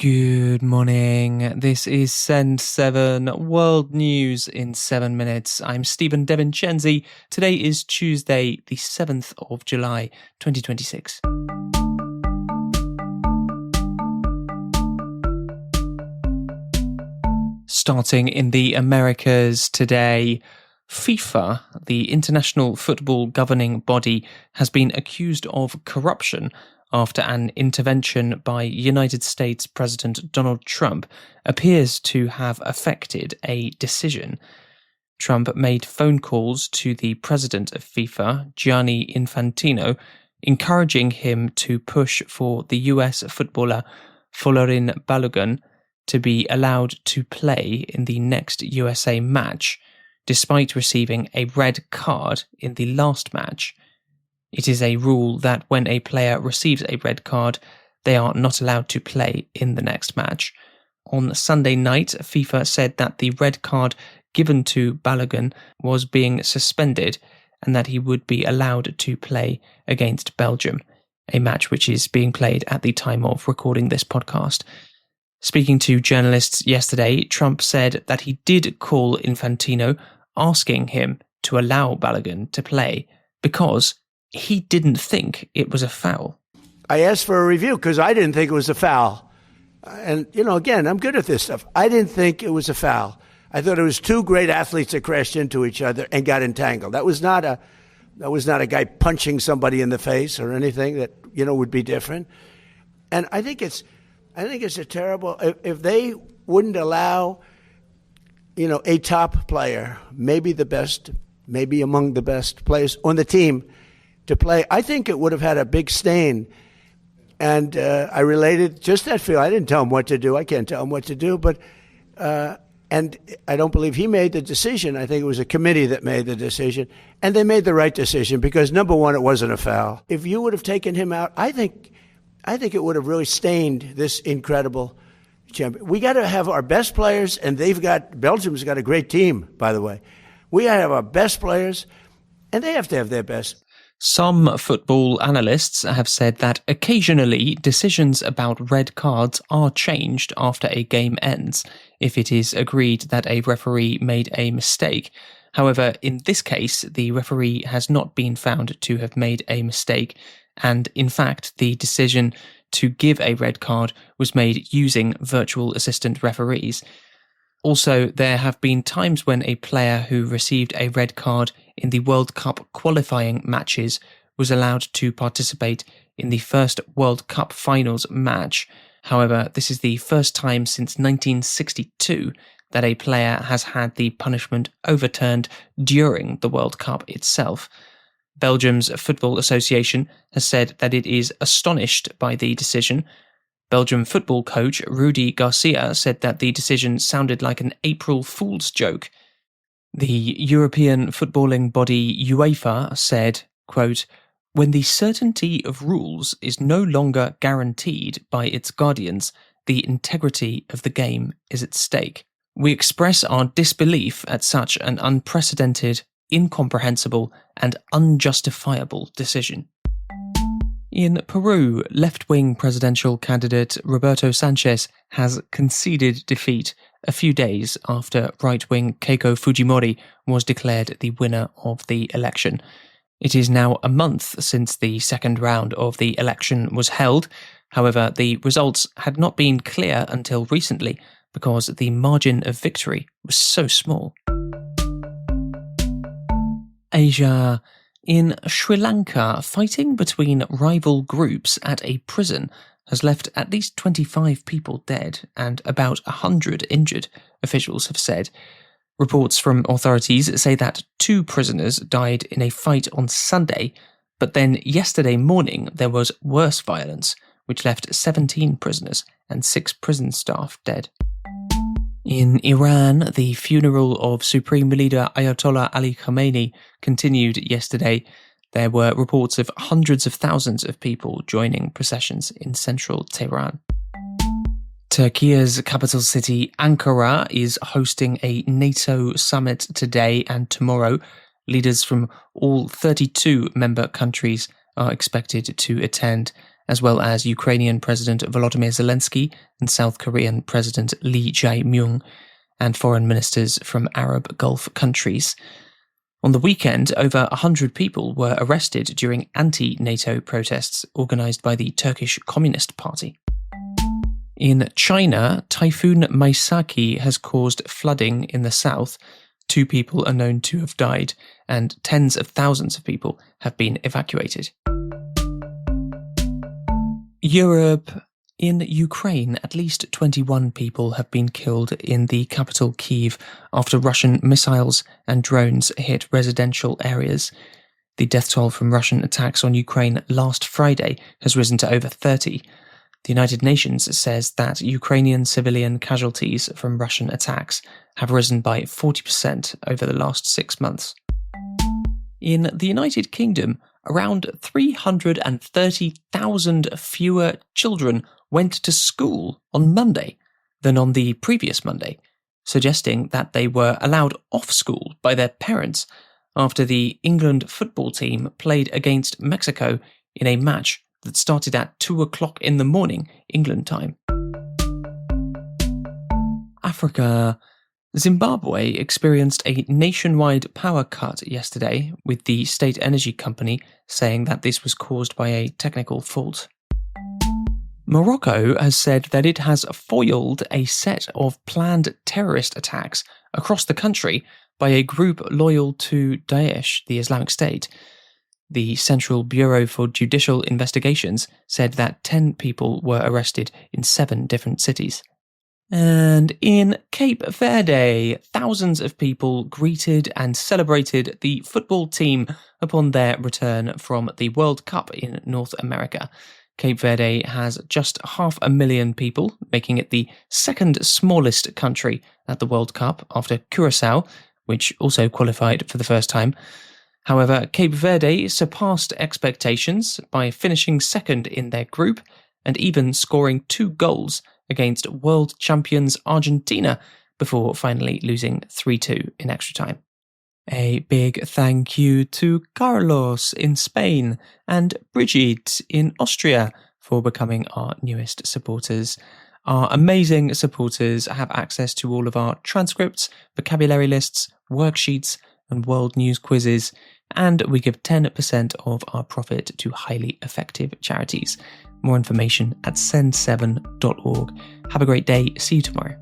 Good morning. This is Send 7 World News in 7 minutes. I'm Stephen Devincenzi. Today is Tuesday, the 7th of July, 2026. Starting in the Americas today, FIFA, the international football governing body, has been accused of corruption after an intervention by United States President Donald Trump appears to have affected a decision. Trump made phone calls to the president of FIFA, Gianni Infantino, encouraging him to push for the US footballer Folarin Balogun to be allowed to play in the next USA match, despite receiving a red card in the last match. It is a rule that when a player receives a red card, they are not allowed to play in the next match. On Sunday night, FIFA said that the red card given to Balogun was being suspended and that he would be allowed to play against Belgium, a match which is being played at the time of recording this podcast. Speaking to journalists yesterday, Trump said that he did call Infantino asking him to allow Balogun to play because he didn't think it was a foul. I asked for a review because I didn't think it was a foul. And, again, I'm good at this stuff. I didn't think it was a foul. I thought it was two great athletes that crashed into each other and got entangled. That was not a guy punching somebody in the face or anything that, would be different. And I think it's a terrible, if they wouldn't allow, a top player, maybe the best, maybe among the best players on the team to play, I think it would have had a big stain. And I related just that feel. I didn't tell him what to do. I can't tell him what to do. But and I don't believe he made the decision. I think it was a committee that made the decision. And they made the right decision because, number one, it wasn't a foul. If you would have taken him out, I think it would have really stained this incredible champion. We got to have our best players, and Belgium's got a great team, by the way. We got to have our best players, and they have to have their best. Some football analysts have said that occasionally decisions about red cards are changed after a game ends, if it is agreed that a referee made a mistake. However, in this case, the referee has not been found to have made a mistake, and in fact, the decision to give a red card was made using virtual assistant referees. Also, there have been times when a player who received a red card in the World Cup qualifying matches was allowed to participate in the first World Cup finals match. However, this is the first time since 1962 that a player has had the punishment overturned during the World Cup itself. Belgium's Football Association has said that it is astonished by the decision. Belgium football coach Rudy Garcia said that the decision sounded like an April Fool's joke. The European footballing body UEFA said, quote, "When the certainty of rules is no longer guaranteed by its guardians, the integrity of the game is at stake. We express our disbelief at such an unprecedented, incomprehensible, and unjustifiable decision." In Peru, left-wing presidential candidate Roberto Sanchez has conceded defeat a few days after right-wing Keiko Fujimori was declared the winner of the election. It is now a month since the second round of the election was held. However, the results had not been clear until recently because the margin of victory was so small. Asia. In Sri Lanka, fighting between rival groups at a prison has left at least 25 people dead and about 100 injured, officials have said. Reports from authorities say that 2 prisoners died in a fight on Sunday, but then yesterday morning there was worse violence, which left 17 prisoners and 6 prison staff dead. In Iran, the funeral of Supreme Leader Ayatollah Ali Khamenei continued yesterday. There were reports of hundreds of thousands of people joining processions in central Tehran. Turkiye's capital city, Ankara, is hosting a NATO summit today and tomorrow. Leaders from all 32 member countries are expected to attend, as well as Ukrainian President Volodymyr Zelensky and South Korean President Lee Jae-myung, and foreign ministers from Arab Gulf countries. On the weekend, over 100 people were arrested during anti-NATO protests organised by the Turkish Communist Party. In China, Typhoon Maisaki has caused flooding in the south. 2 people are known to have died, and tens of thousands of people have been evacuated. Europe. In Ukraine, at least 21 people have been killed in the capital Kyiv after Russian missiles and drones hit residential areas. The death toll from Russian attacks on Ukraine last Friday has risen to over 30. The United Nations says that Ukrainian civilian casualties from Russian attacks have risen by 40% over the last 6 months. In the United Kingdom, around 330,000 fewer children went to school on Monday than on the previous Monday, suggesting that they were allowed off school by their parents after the England football team played against Mexico in a match that started at 2 o'clock in the morning, England time. Africa. Zimbabwe experienced a nationwide power cut yesterday, with the state energy company saying that this was caused by a technical fault. Morocco has said that it has foiled a set of planned terrorist attacks across the country by a group loyal to Daesh, the Islamic State. The Central Bureau for Judicial Investigations said that 10 people were arrested in 7 different cities. And in Cape Verde, thousands of people greeted and celebrated the football team upon their return from the World Cup in North America. Cape Verde has just 500,000 people, making it the second smallest country at the World Cup after Curacao, which also qualified for the first time. However, Cape Verde surpassed expectations by finishing second in their group and even scoring 2 goals against world champions Argentina before finally losing 3-2 in extra time. A big thank you to Carlos in Spain and Brigitte in Austria for becoming our newest supporters. Our amazing supporters have access to all of our transcripts, vocabulary lists, worksheets, and world news quizzes, and we give 10% of our profit to highly effective charities. More information at send7.org. Have a great day. See you tomorrow.